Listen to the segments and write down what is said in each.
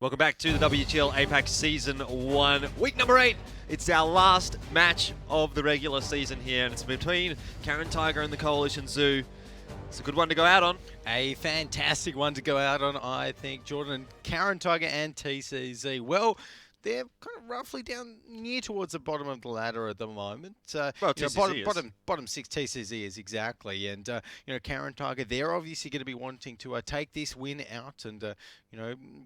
Welcome back to the WGL APAC Season 1, Week number 8. It's our last match of the regular season here, and it's between Caren Tiger and the Coalition Zoo. It's a good one to go out on. A fantastic one to go out on, I think, Jordan. Caren Tiger and TCZ. Well, they're kind of roughly down near towards the bottom of the ladder at the moment. Well, TCZ is. Bottom six TCZ is exactly. And, Caren Tiger, they're obviously going to be wanting to take this win out and,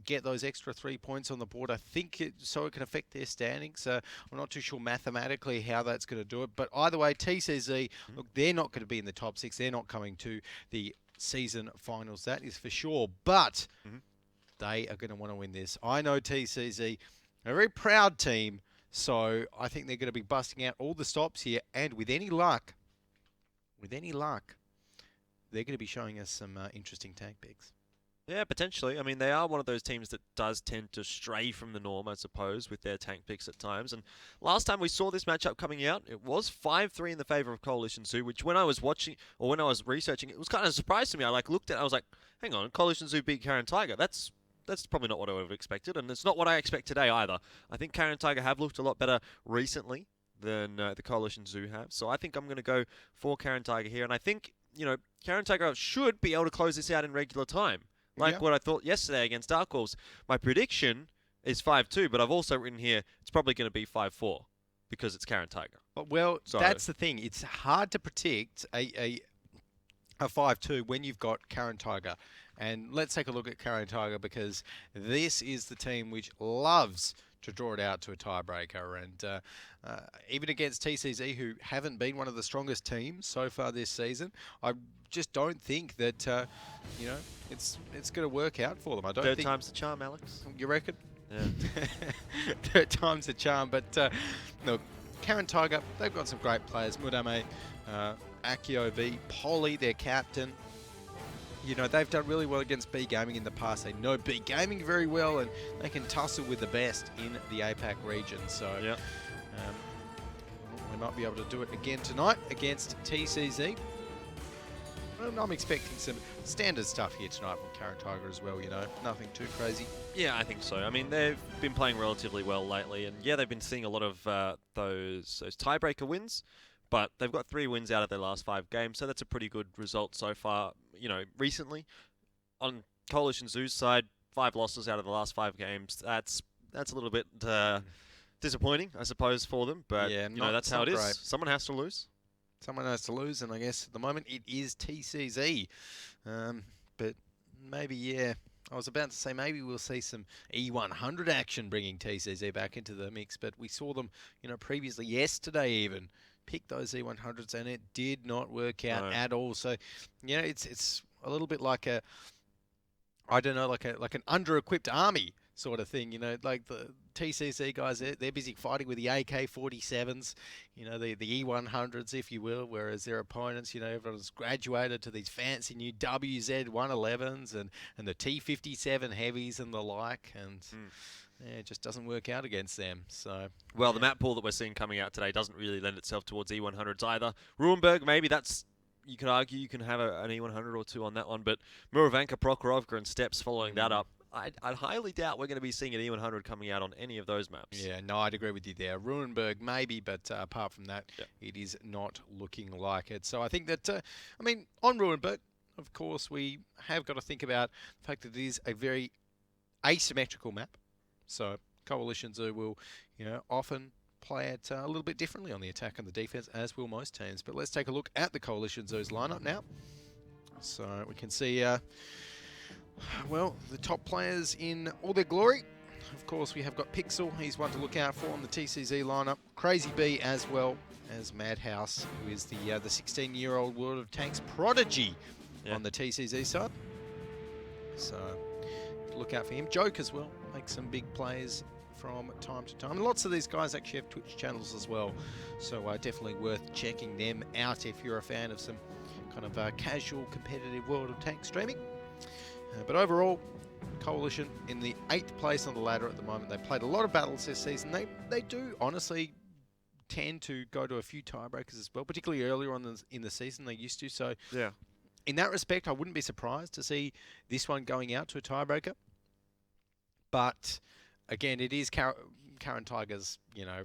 get those extra 3 points on the board. I think so it can affect their standings. I'm not too sure mathematically how that's going to do it. But either way, TCZ, look, they're not going to be in the top 6. They're not coming to the season finals. That is for sure. But they are going to want to win this. I know TCZ. A very proud team, so I think they're going to be busting out all the stops here, and with any luck, they're going to be showing us some interesting tank picks. Yeah, potentially. I mean, they are one of those teams that does tend to stray from the norm, I suppose, with their tank picks at times. And last time we saw this matchup coming out, it was 5-3 in the favor of Coalition Zoo, which when I was watching, or when I was researching, it was kind of a surprise to me. I looked at it, I was like, hang on, Coalition Zoo beat Caren Tiger. That's probably not what I would have expected, and it's not what I expect today either. I think Caren Tiger have looked a lot better recently than the Coalition Zoo have, so I think I'm going to go for Caren Tiger here, and I think, Caren Tiger should be able to close this out in regular time, like what I thought yesterday against Dark Wolves. My prediction is 5-2, but I've also written here it's probably going to be 5-4 because it's Caren Tiger. Well, that's the thing. It's hard to predict a 5-2 when you've got Caren Tiger. And let's take a look at Caren Tiger, because this is the team which loves to draw it out to a tiebreaker. And even against TCZ, who haven't been one of the strongest teams so far this season, I just don't think that, it's going to work out for them. I don't think... Third time's the charm, Alex. You reckon? Yeah. Third time's the charm. But, look, Caren Tiger, they've got some great players. Mudame, Akio V, Polly, their captain. They've done really well against B Gaming in the past. They know B Gaming very well, and they can tussle with the best in the APAC region. So we might be able to do it again tonight against TCZ. I'm expecting some standard stuff here tonight from Caren Tiger as well, nothing too crazy. Yeah, I think so. I mean, they've been playing relatively well lately, and yeah, they've been seeing a lot of those tiebreaker wins. But they've got 3 wins out of their last 5 games, so that's a pretty good result so far, recently. On Coalition Zoo's side, 5 losses out of the last 5 games. That's a little bit disappointing, I suppose, for them. But, that's how it is. Great. Someone has to lose. Someone has to lose, and I guess at the moment it is TCZ. But maybe, I was about to say maybe we'll see some E100 action bringing TCZ back into the mix, but we saw them, previously, yesterday even, pick those E100s, and it did not work out at all. So, it's a little bit like an under-equipped army sort of thing. Like the TCC guys, they're busy fighting with the AK-47s, the E100s, if you will, whereas their opponents, everyone's graduated to these fancy new WZ-111s and the T-57 heavies and the like, and... Yeah, it just doesn't work out against them. So, well, the map pool that we're seeing coming out today doesn't really lend itself towards E100s either. Ruinberg, maybe you could argue you can have an E100 or 2 on that one, but Muravanka, Prokhorovka, and Steps following that up. I'd highly doubt we're going to be seeing an E100 coming out on any of those maps. Yeah, no, I'd agree with you there. Ruinberg, maybe, but apart from that, it is not looking like it. So I think that, on Ruinberg, of course, we have got to think about the fact that it is a very asymmetrical map. So Coalition Zoo will, often play it a little bit differently on the attack and the defense, as will most teams. But let's take a look at the Coalition Zoo's lineup now. So we can see, the top players in all their glory. Of course, we have got Pixel. He's one to look out for on the TCZ lineup. Crazy B as well as Madhouse, who is the 16-year-old World of Tanks prodigy on the TCZ side. So look out for him. Joke as well. Make some big plays from time to time. And lots of these guys actually have Twitch channels as well, so definitely worth checking them out if you're a fan of some kind of casual competitive World of Tanks streaming. But overall, Coalition in the 8th place on the ladder at the moment. They played a lot of battles this season. They do honestly tend to go to a few tiebreakers as well, particularly earlier on in the season they used to. So in that respect, I wouldn't be surprised to see this one going out to a tiebreaker. But again, it is Caren Tiger's, you know,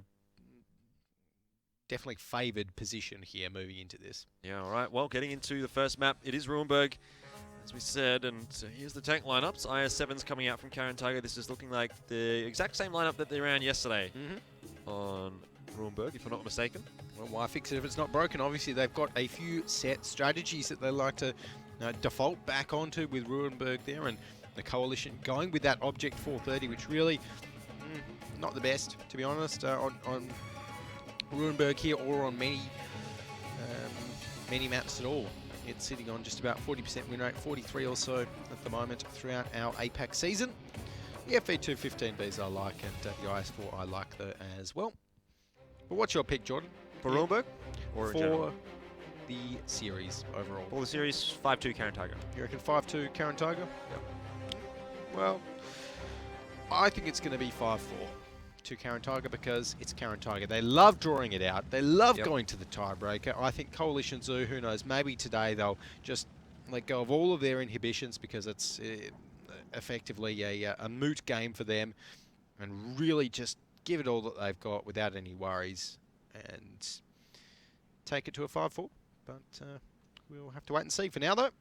definitely favoured position here moving into this. Yeah, all right. Well, getting into the first map, it is Ruinberg, as we said, and here's the tank lineups. IS-7's coming out from Caren Tiger. This is looking like the exact same lineup that they ran yesterday on Ruinberg, if I'm not mistaken. Well, why fix it if it's not broken? Obviously, they've got a few set strategies that they like to default back onto with Ruinberg there, and the Coalition going with that Object 430, which really not the best, to be honest, on Ruinberg here or on many maps at all. It's sitting on just about 40% win rate, 43 or so at the moment throughout our APAC season. The FV215Bs I like, and the IS4 I like as well. But what's your pick, Jordan? For Ruinberg? Or in general? For the series overall. For the series, 5-2 Caren Tiger. You reckon 5-2 Caren Tiger? Yep. Well, I think it's going to be 5-4 to Caren Tiger because it's Caren Tiger. They love drawing it out. They love going to the tiebreaker. I think Coalition Zoo, who knows, maybe today they'll just let go of all of their inhibitions because it's effectively a moot game for them and really just give it all that they've got without any worries and take it to a 5-4. But we'll have to wait and see. For now, though,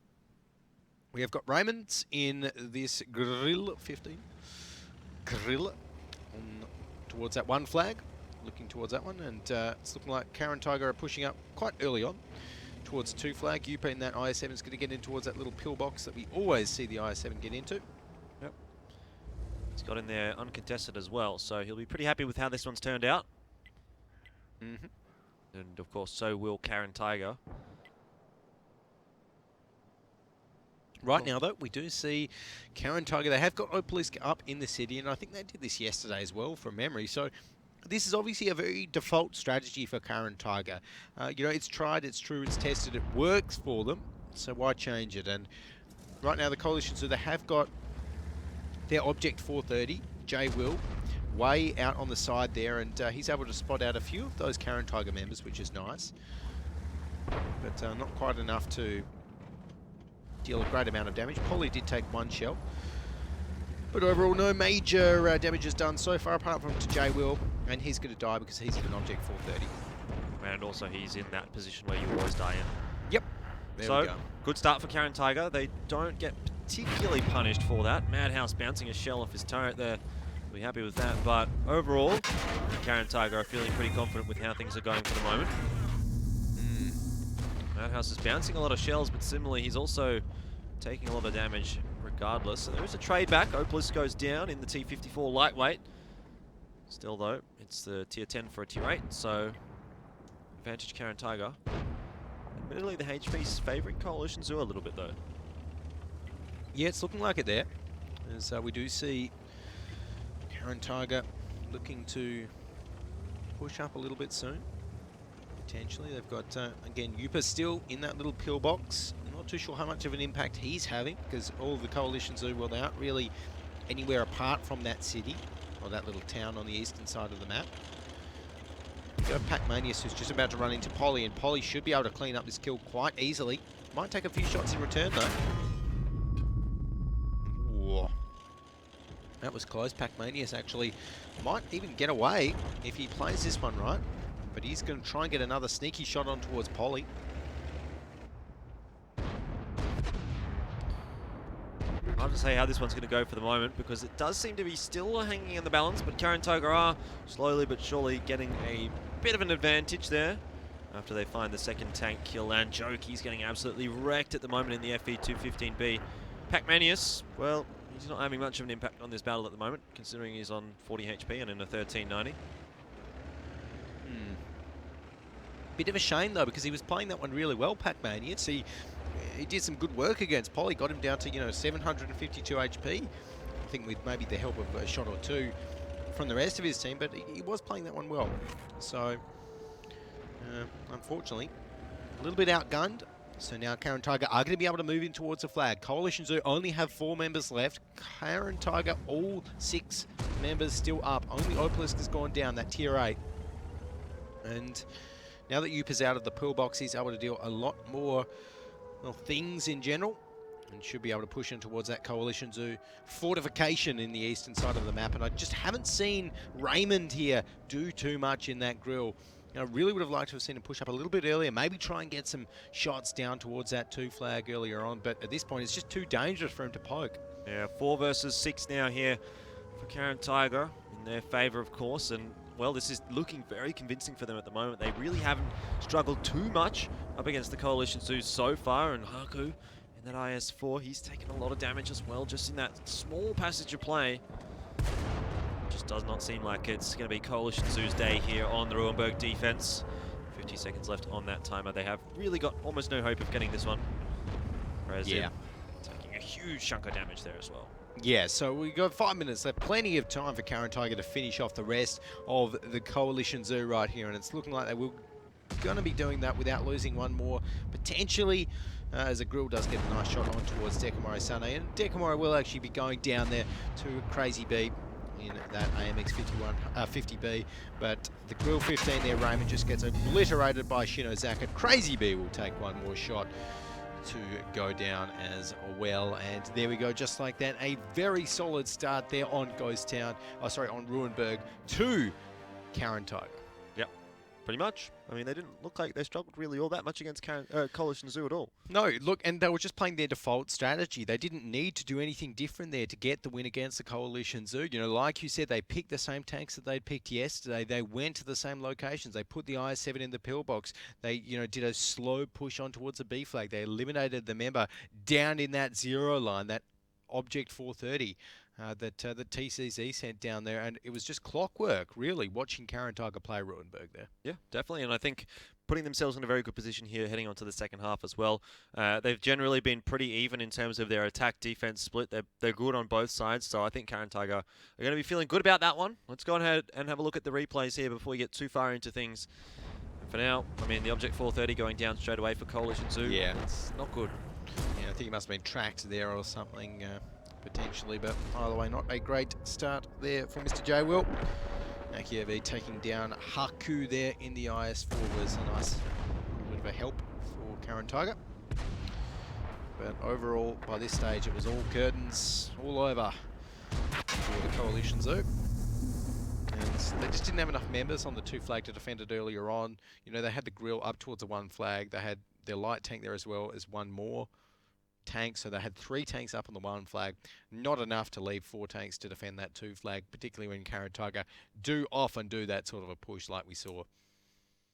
we have got Raymond's in this Grill 15. Grill towards that one flag, looking towards that one, and it's looking like Caren Tiger are pushing up quite early on towards 2 flag. UP in that IS-7 is going to get in towards that little pillbox that we always see the IS-7 get into. Yep. He's got in there uncontested as well, so he'll be pretty happy with how this one's turned out. And of course, so will Caren Tiger. Right now, though, we do see Caren Tiger. They have got Opalisk up in the city, and I think they did this yesterday as well, from memory. So this is obviously a very default strategy for Caren Tiger. You know, it's tried, it's true, it's tested, it works for them. So why change it? And right now, the Coalition, so they have got their Object 430, J Will, way out on the side there, and he's able to spot out a few of those Caren Tiger members, which is nice. But not quite enough to deal a great amount of damage. Polly did take 1 shell. But overall, no major damage is done so far, apart from to J Will, and he's going to die because he's in an Object 430. And also he's in that position where you always die in. Yep. There so, we go. Good start for Caren Tiger. They don't get particularly punished for that. Madhouse bouncing a shell off his turret there. We'll be happy with that. But overall, Caren Tiger are feeling pretty confident with how things are going for the moment. Madhouse is bouncing a lot of shells, but similarly, he's also taking a lot of damage regardless. And there is a trade back. Opalisk goes down in the T54 lightweight. Still, though, it's the tier 10 for a tier 8, so advantage Caren Tiger. Admittedly, the HP's favouring Coalition Zoo a little bit, though. Yeah, it's looking like it there. As we do see Caren Tiger looking to push up a little bit soon. Potentially, they've got, again, Yupa still in that little pillbox. Not too sure how much of an impact he's having, because all of the Coalition Zoo, well, they aren't really anywhere apart from that city, or that little town on the eastern side of the map. You've got Pac-Manius, who's just about to run into Polly, and Polly should be able to clean up this kill quite easily. Might take a few shots in return, though. Whoa. That was close. Pac-Manius actually might even get away if he plays this one right. But he's going to try and get another sneaky shot on towards Polly. Hard to say how this one's going to go for the moment, because it does seem to be still hanging in the balance, but Caren Tiger are slowly but surely getting a bit of an advantage there after they find the second tank kill. And Jokey's getting absolutely wrecked at the moment in the FV215B. Pac-Manius, well, he's not having much of an impact on this battle at the moment, considering he's on 40 HP and in a 1390. Bit of a shame, though, because he was playing that one really well, Pac-Manius. He did some good work against Polly, got him down to, you know, 752 HP. I think with maybe the help of a shot or two from the rest of his team, but he was playing that one well. So, unfortunately, a little bit outgunned. So now Caren Tiger are going to be able to move in towards the flag. Coalition Zoo only have 4 members left. Caren Tiger, all 6 members still up. Only Opalisk has gone down, that tier 8. And now that Yupa's out of the pillbox, he's able to deal a lot more, well, things in general. and should be able to push in towards that Coalition Zoo fortification in the eastern side of the map. And I just haven't seen Raymond here do too much in that grill. I really would have liked to have seen him push up a little bit earlier, maybe try and get some shots down towards that 2 flag earlier on, but at this point it's just too dangerous for him to poke. Yeah, 4 versus 6 now here for Caren Tiger in their favour, of course, and well, this is looking very convincing for them at the moment. They really haven't struggled too much up against the Coalition Zoo so far, and Haku in that IS-4, he's taken a lot of damage as well, just in that small passage of play. Just does not seem like it's going to be Coalition Zoo's day here on the Ruinberg defense. 50 seconds left on that timer. They have really got almost no hope of getting this one. Whereas taking a huge chunk of damage there as well. Yeah, so we got 5 minutes left. Plenty of time for Caren Tiger to finish off the rest of the Coalition Zoo right here, and it's looking like they will going to be doing that without losing one more, potentially, as a grill does get a nice shot on towards Dekamori Sane, and Dekamori will actually be going down there to Crazy B in that AMX 50B, but the grill 15 there, Raymond just gets obliterated by Shinozaka. Crazy B will take one more shot to go down as well, and there we go, just like that, a very solid start there on Ghost Town, on Ruinberg to Caren Tiger. Yep, pretty much. I mean, they didn't look like they struggled really all that much against Coalition Zoo at all. No, look, and they were just playing their default strategy. They didn't need to do anything different there to get the win against the Coalition Zoo. You know, like you said, they picked the same tanks that they'd picked yesterday. They went to the same locations. They put the IS-7 in the pillbox. They, did a slow push on towards the B flag. They eliminated the member down in that 0 line, that Object 430. That the TCZ sent down there, and it was just clockwork, really, watching Caren Tiger play Ruinberg there. Yeah, definitely, and I think putting themselves in a very good position here heading on to the second half as well. They've generally been pretty even in terms of their attack-defense split. They're good on both sides, so I think Caren Tiger are going to be feeling good about that one. Let's go ahead and have a look at the replays here before we get too far into things. And for now, I mean, the Object 430 going down straight away for Coalition Zoo. Yeah. It's not good. Yeah, I think he must have been tracked there or something. Potentially, but either way, not a great start there for Mr. J. Will. Akiev taking down Haku there in the IS-4 was a nice bit of a help for Caren Tiger. But overall, by this stage, it was all curtains, all over for the Coalition Zoo. And they just didn't have enough members on the 2 flag to defend it earlier on. They had the grill up towards the 1 flag. They had their light tank there as well as one more tank, so they had 3 tanks up on the 1 flag. Not enough to leave 4 tanks to defend that 2 flag, particularly when Caren Tiger do often do that sort of a push like we saw.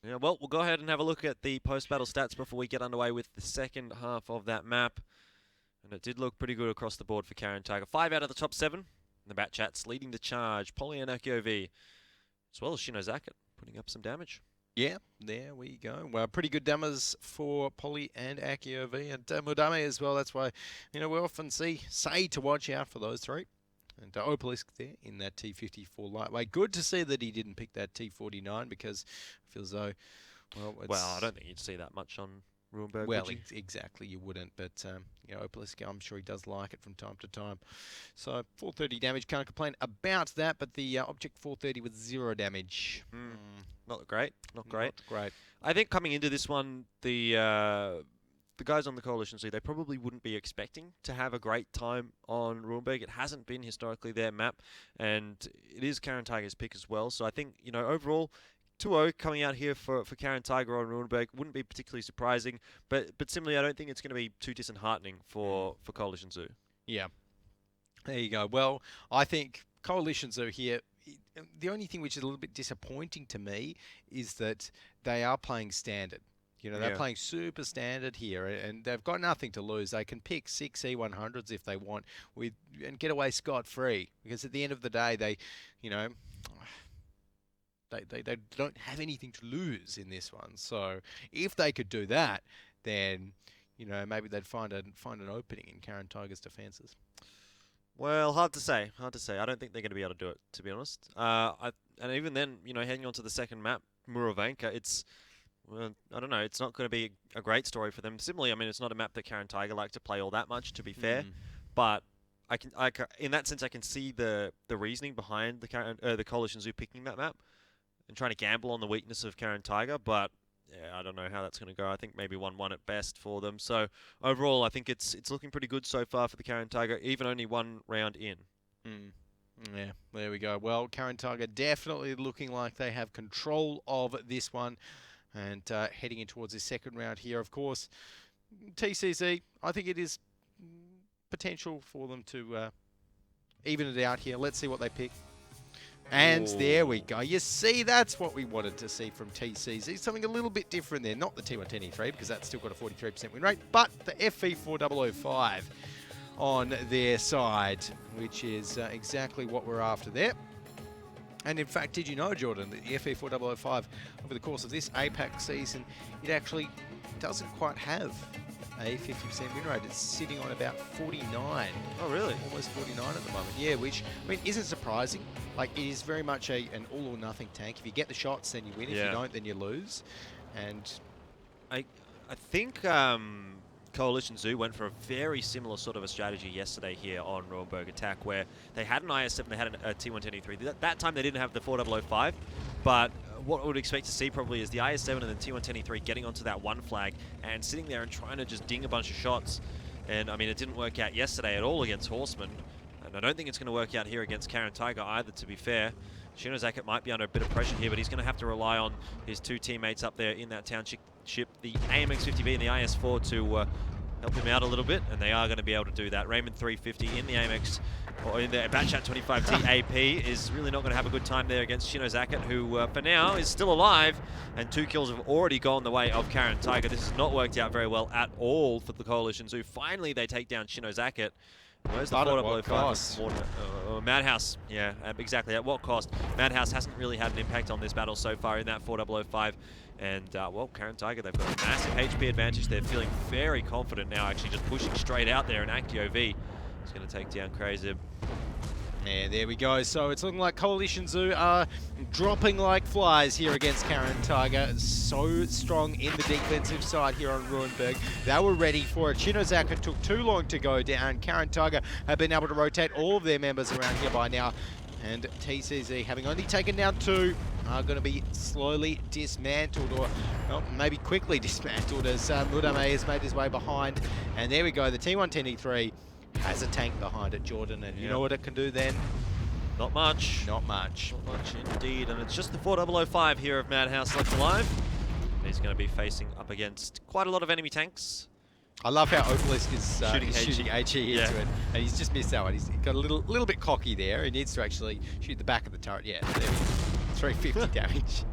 Yeah, well, we'll go ahead and have a look at the post-battle stats before we get underway with the second half of that map. And it did look pretty good across the board for Caren Tiger. 5 out of the top 7. The Bat Chats leading the charge. Polly and Akiovi, as well as Shinozaka, putting up some damage. Yeah, there we go. Well, pretty good dammers for Polly and Akiovi, and Mudame as well. That's why, we often say to watch out for those 3. And Opalisk there in that T54 lightweight. Good to see that he didn't pick that T49 because I feel as though, well, I don't think you'd see that much on Ruinberg. Well, exactly, you wouldn't, but Opalisk, I'm sure he does like it from time to time. So 430 damage, can't complain about that, but the Object 430 with 0 damage. Not great, not great. Not great. I think coming into this one, the guys on the Coalition Zoo, they probably wouldn't be expecting to have a great time on Ruinberg. It hasn't been historically their map, and it is Caren Tiger's pick as well. So I think, overall, 2-0 coming out here for Caren Tiger on Ruinberg wouldn't be particularly surprising, but similarly, I don't think it's going to be too disheartening for Coalition Zoo. Yeah. There you go. Well, I think Coalition Zoo here, the only thing which is a little bit disappointing to me is that they are playing standard. They're playing super standard here, and they've got nothing to lose. They can pick 6 E100s if they want and get away scot-free, because at the end of the day, they don't have anything to lose in this one. So if they could do that, then maybe they'd find an opening in Caren Tiger's defenses. Well, hard to say. I don't think they're going to be able to do it, to be honest. And even then, heading on to the second map, Murovanka, I don't know, it's not going to be a great story for them. Similarly, I mean, it's not a map that Caren Tiger like to play all that much, to be fair. But in that sense, I can see the reasoning behind the Coalition Zoo picking that map and trying to gamble on the weakness of Caren Tiger. But Yeah, I don't know how that's going to go. I think maybe 1-1 at best for them. So overall, I think it's looking pretty good so far for the Caren Tiger, even only one round in. Mm. Yeah, there we go. Well, Caren Tiger definitely looking like they have control of this one, and heading in towards this second round here. Of course, TCZ, I think it is potential for them to even it out here. Let's see what they pick. And there we go. You see, that's what we wanted to see from TCZ. Something a little bit different there. Not the T110E3, because that's still got a 43% win rate, but the FE4005 on their side, which is exactly what we're after there. And in fact, did you know, Jordan, that the FE4005, over the course of this APAC season, it actually doesn't quite have a 50% win rate. It's sitting on about 49. Oh, really? Almost 49 at the moment. Yeah, which, I mean, isn't surprising. Like, it is very much an all or nothing tank. If you get the shots, then you win. If you don't, then you lose. And I think Coalition Zoo went for a very similar sort of a strategy yesterday here on Ruinberg Attack, where they had an IS-7, they had a T110E3. That time they didn't have the 4005, but what I would expect to see probably is the IS-7 and the T110E3 getting onto that one flag and sitting there and trying to just ding a bunch of shots. And I mean, it didn't work out yesterday at all against Horseman, and I don't think it's going to work out here against Caren Tiger either, to be fair. Shinozakit might be under a bit of pressure here, but he's going to have to rely on his two teammates up there in that township, the AMX-50B and the IS-4, to help him out a little bit, and they are going to be able to do that. Raymond 350 in the AMX, or in the Batchat 25T AP, is really not going to have a good time there against Shinozakit, who for now is still alive, and 2 kills have already gone the way of Caren Tiger. This has not worked out very well at all for the Coalition Zoo. Finally, they take down Shinozakit. Where's the 4005? Madhouse, yeah, exactly. At what cost? Madhouse hasn't really had an impact on this battle so far in that 4005. And, well, Caren Tiger, they've got a massive HP advantage. They're feeling very confident now, actually just pushing straight out there. And Actio V is going to take down Crazy. Yeah, there we go. So it's looking like Coalition Zoo are dropping like flies here against Caren Tiger. So strong in the defensive side here on Ruinberg. They were ready for it. Shinozakit took too long to go down. Caren Tiger have been able to rotate all of their members around here by now. And TCZ, having only taken down 2, are going to be slowly dismantled, or well, maybe quickly dismantled, as Mudame has made his way behind. And there we go, the T110E3 has a tank behind it, Jordan, and you know what it can do then? Not much. Not much. Not much indeed, and it's just the 4005 here of Madhouse left alive. He's going to be facing up against quite a lot of enemy tanks. I love how Obelisk is shooting HE into it, and he's just missed that one. He's got a little bit cocky there. He needs to actually shoot the back of the turret. Yeah, there we go. 350 damage.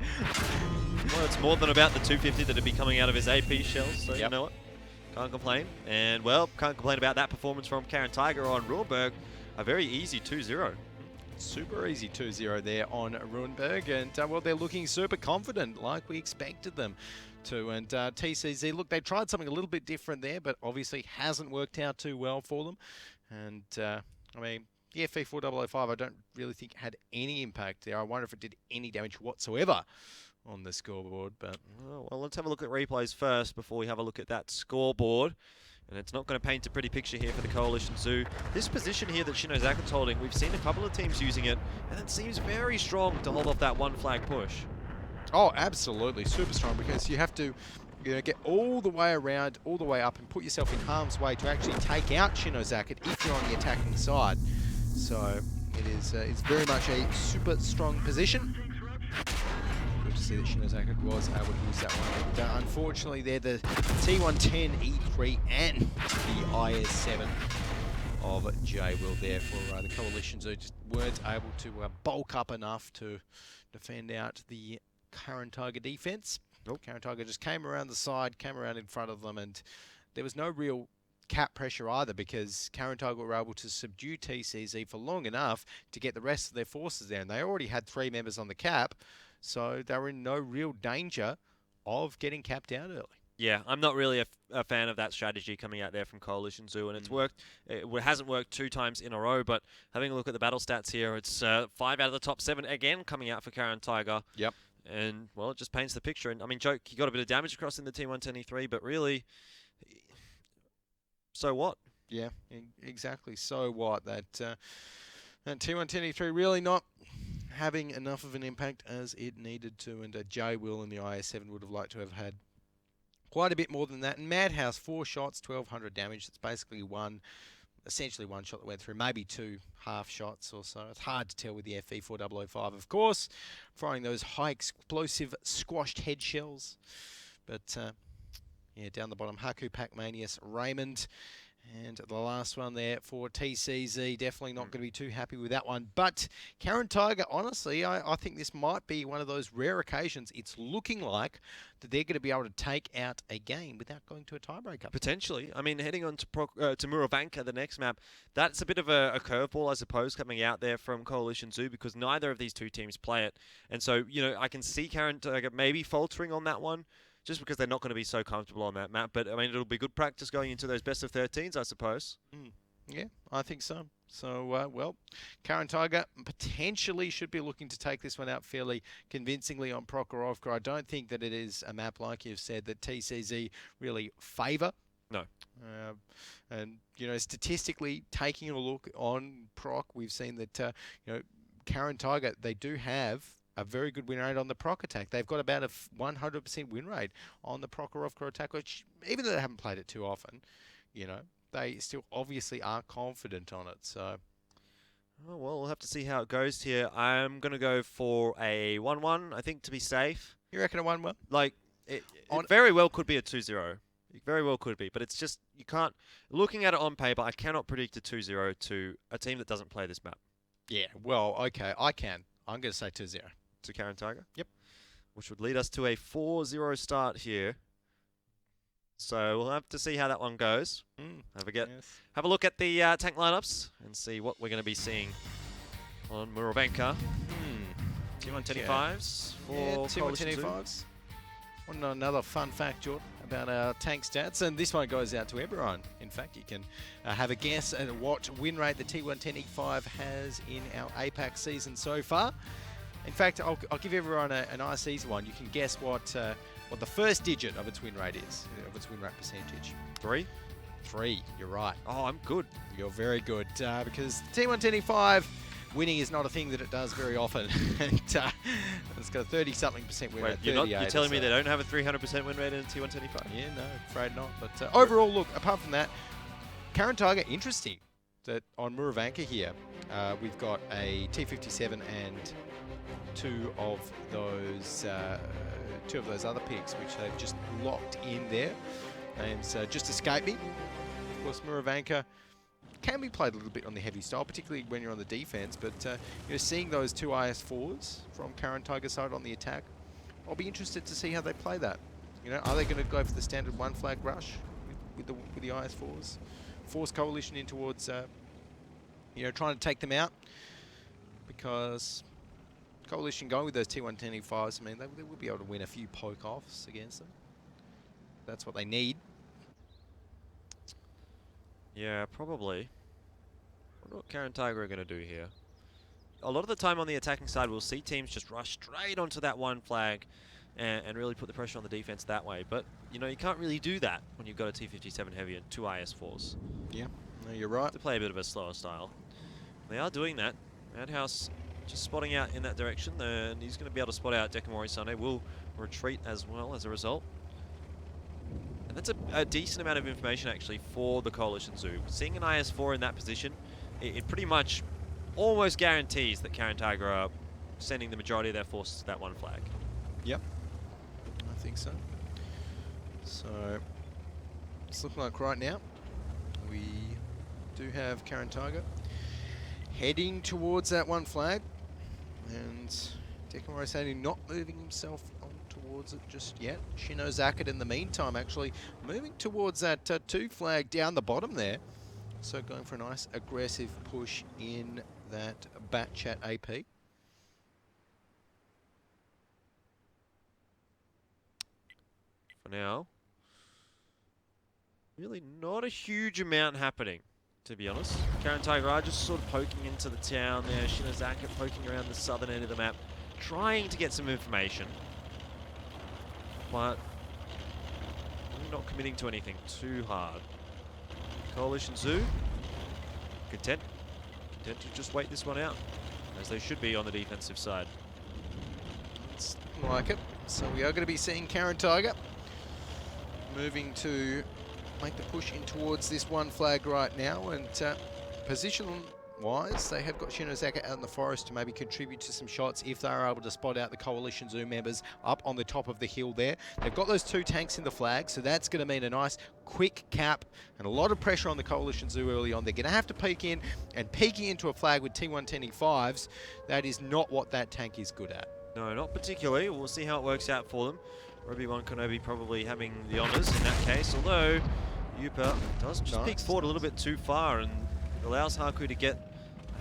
Well, it's more than about the 250 that'd be coming out of his AP shells, so you know what? Can't complain. And, well, can't complain about that performance from Caren Tiger on Ruinberg. A very easy 2-0. Super easy 2-0 there on Ruinberg, and, well, they're looking super confident, like we expected them to. And TCZ, look, they tried something a little bit different there, but obviously hasn't worked out too well for them. And, I mean, the FE4005, I don't really think had any impact there. I wonder if it did any damage whatsoever on the scoreboard. But well, let's have a look at replays first before we have a look at that scoreboard. And it's not going to paint a pretty picture here for the Coalition Zoo. This position here that Shinozakit's holding, we've seen a couple of teams using it, and it seems very strong to hold off that one flag push. Oh, absolutely. Super strong, because you have to get all the way around, all the way up, and put yourself in harm's way to actually take out Shinozakit if you're on the attacking side. So it is it's very much a super strong position. Good to see that Shinozakit was able to use that one. And, unfortunately, they're the T110E3 and the IS-7 of J-Will there for the Coalition Zoo. Just weren't able to bulk up enough to defend out the Caren Tiger defense. Caren Tiger just came around the side, came around in front of them, and there was no real cap pressure either, because Caren Tiger were able to subdue TCZ for long enough to get the rest of their forces there. And they already had 3 members on the cap, so they were in no real danger of getting capped out early. Yeah, I'm not really a fan of that strategy coming out there from Coalition Zoo, and it's worked. It hasn't worked 2 times in a row, but having a look at the battle stats here, it's 5 out of the top 7 again coming out for Caren Tiger. Yep. And, well, it just paints the picture. And, I mean, Joke, he got a bit of damage across in the T110E3, but really, so what? Yeah, exactly. So what? That T110E3 really not having enough of an impact as it needed to, and J Will in the IS-7 would have liked to have had quite a bit more than that. And Madhouse, 4 shots, 1,200 damage. That's basically essentially one shot that went through, maybe 2 half shots or so. It's hard to tell with the FV4005, of course, firing those high explosive squashed head shells. But yeah, down the bottom, Haku, Pacmanius, Raymond. And the last one there for TCZ, definitely not going to be too happy with that one. But Caren Tiger, honestly, I think this might be one of those rare occasions. It's looking like that they're going to be able to take out a game without going to a tiebreaker. Potentially. I mean, heading on to Muravanka, the next map, that's a bit of a curveball, I suppose, coming out there from Coalition Zoo, because neither of these two teams play it. And so, you know, I can see Caren Tiger maybe faltering on that one, just because they're not going to be so comfortable on that map. But, I mean, it'll be good practice going into those best of 13s, I suppose. Yeah, I think so. So, well, Caren Tiger potentially should be looking to take this one out fairly convincingly on Prokhorovka. I don't think that it is a map, like you've said, that TCZ really favour. No. And, you know, statistically, taking a look on Proc, we've seen that, you know, Caren Tiger, they do have a very good win rate on the Proc attack. They've got about a 100% win rate on the Prokhorovka attack, which, even though they haven't played it too often, you know, they still obviously are confident on it. So, oh, well, we'll have to see how it goes here. I'm going to go for a 1-1, I think, to be safe. You reckon a 1-1? Like, it very well could be a 2-0. It very well could be, but it's just, you can't, looking at it on paper, I cannot predict a 2-0 to a team that doesn't play this map. Yeah, well, okay, I can. I'm going to say 2-0. To Caren Tiger? Yep. Which would lead us to a 4-0 start here. So we'll have to see how that one goes. Have a look at the tank lineups and see what we're going to be seeing on Muravanka. T125s for T125s. Want another fun fact, Jordan, about our tank stats, and this one goes out to everyone. In fact, you can have a guess at what win rate the T125 has in our APAC season so far. In fact, I'll give everyone a nice easy one. You can guess what the first digit of its win rate is, of its win rate percentage. 3? 3, you're right. Oh, I'm good. You're very good, because T125 winning is not a thing that it does very often. And it's got a 30-something% win rate. You're telling me they don't have a 300% win rate in T125? Yeah, no, afraid not. But overall, look, apart from that, Caren Tiger, interesting that on Muravanka here, we've got a T57 and two of those other picks, which they've just locked in there. Names just escape me. Of course, Muravanka can be played a little bit on the heavy style, particularly when you're on the defense. But you know, seeing those 2 IS4s from Caren Tiger's side on the attack, I'll be interested to see how they play that. You know, are they going to go for the standard 1 flag rush with the IS4s, force Coalition in towards you know, trying to take them out? Because Coalition going with those T125s, I mean, they will be able to win a few poke-offs against them. That's what they need. Yeah, probably. I wonder what Caren Tiger are going to do here. A lot of the time on the attacking side, we'll see teams just rush straight onto that 1 flag and really put the pressure on the defense that way. But, you know, you can't really do that when you've got a T57 heavy and 2 IS4s. Yeah, no, you're right. To play a bit of a slower style. They are doing that. Madhouse just spotting out in that direction, and he's going to be able to spot out Dekamori Sunday. Will retreat as well as a result. And that's a decent amount of information, actually, for the Coalition Zoo. Seeing an IS4 in that position, it pretty much almost guarantees that Caren Tiger are sending the majority of their forces to that 1 flag. Yep, I think so. So, it's looking like right now, we do have Caren Tiger heading towards that 1 flag. And Dekamori Sunday not moving himself on towards it just yet. Shino Zakat in the meantime actually moving towards that 2 flag down the bottom there. So going for a nice aggressive push in that Bat Chat AP. For now, really not a huge amount happening, to be honest. Caren Tiger are just sort of poking into the town there. Shinozaka poking around the southern end of the map, trying to get some information. But really not committing to anything too hard. Coalition Zoo, content to just wait this one out. as they should be on the defensive side. It's like it. So we are going to be seeing Caren Tiger moving to make the push in towards this one flag right now, and position-wise, they have got Shinozaka out in the forest to maybe contribute to some shots if they are able to spot out the Coalition Zoo members up on the top of the hill there. They've got those 2 tanks in the flag, so that's going to mean a nice quick cap and a lot of pressure on the Coalition Zoo early on. They're going to have to peek in, and peeking into a flag with T1 10E5s, that is not what that tank is good at. No, not particularly. We'll see how it works out for them. Obi-Wan Kenobi probably having the honours in that case, although Yupa does just peek forward a little bit too far, and it allows Haku to get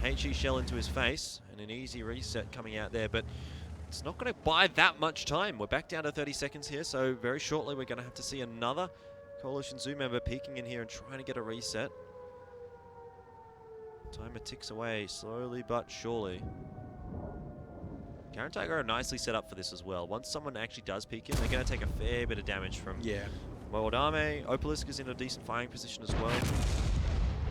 a HE shell into his face and an easy reset coming out there, but it's not going to buy that much time. We're back down to 30 seconds here, so very shortly we're going to have to see another Coalition Zoo member peeking in here and trying to get a reset. Timer ticks away slowly but surely. Caren Tiger are nicely set up for this as well. Once someone actually does peek in, they're going to take a fair bit of damage from Moodame. Opalisk is in a decent firing position as well.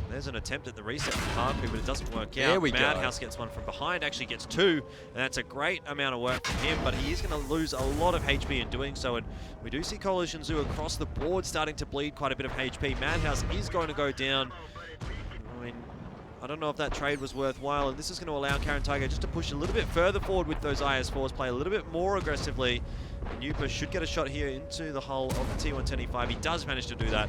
There's an attempt at the reset from Haku, but it doesn't work out. There we go. Madhouse gets one from behind, actually gets 2, and that's a great amount of work from him, but he is going to lose a lot of HP in doing so, and we do see Coalition Zoo across the board starting to bleed quite a bit of HP. Madhouse is going to go down. I mean, I don't know if that trade was worthwhile, and this is going to allow Caren Tiger just to push a little bit further forward with those IS-4s, play a little bit more aggressively. And Yupa should get a shot here into the hull of the T1 10E5. He does manage to do that.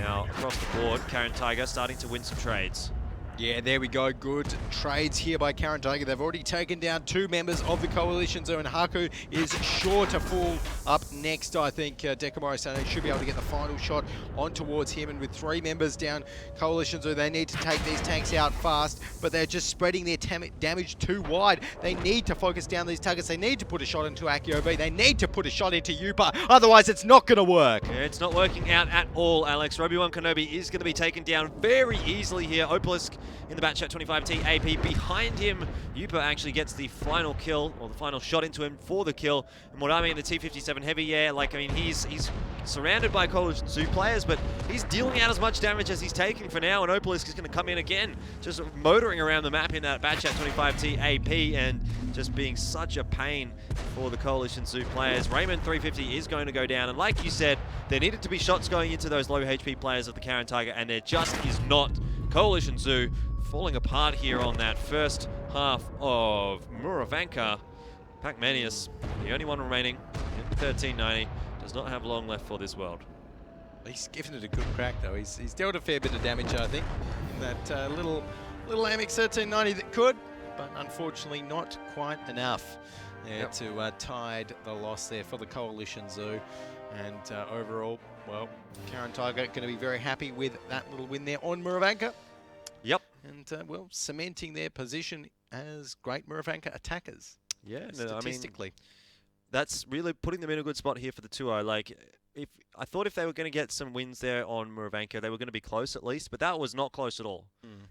Now, across the board, Caren Tiger starting to win some trades. Yeah, there we go. Good trades here by Caren Tiger. They've already taken down 2 members of the Coalition Zoo, and Haku is sure to fall up next. I think Dekamori Sane should be able to get the final shot on towards him, and with 3 members down Coalition Zoo, they need to take these tanks out fast, but they're just spreading their damage too wide. They need to focus down these targets. They need to put a shot into Akio V. They need to put a shot into Yupa. Otherwise, it's not going to work. Yeah, it's not working out at all, Alex. Obi-Wan Kenobi is going to be taken down very easily here. Opalisk in the Batchat 25T AP behind him. Yupa actually gets the final kill, or the final shot into him for the kill. And Morami in the T57 Heavy, he's surrounded by Coalition Zoo players, but he's dealing out as much damage as he's taking for now, and Opalisk is going to come in again, just motoring around the map in that Batchat 25T AP, and just being such a pain for the Coalition Zoo players. Raymond 350 is going to go down, and like you said, there needed to be shots going into those low HP players of the Caren Tiger, and there just is not. Coalition Zoo falling apart here on that first half of Muravanka. Pacmanius, the only one remaining in 1390, does not have long left for this world. He's given it a good crack though. He's dealt a fair bit of damage, I think, in that little Amex 1390 that could, but unfortunately not quite enough there to tide the loss there for the Coalition Zoo. And overall, well, Caren Tiger going to be very happy with that little win there on Muravanka. Yep. And, well, cementing their position as great Muravanka attackers. Yeah, statistically. That's really putting them in a good spot here for the 2-0. Like, I thought if they were going to get some wins there on Muravanka, they were going to be close at least, but that was not close at all.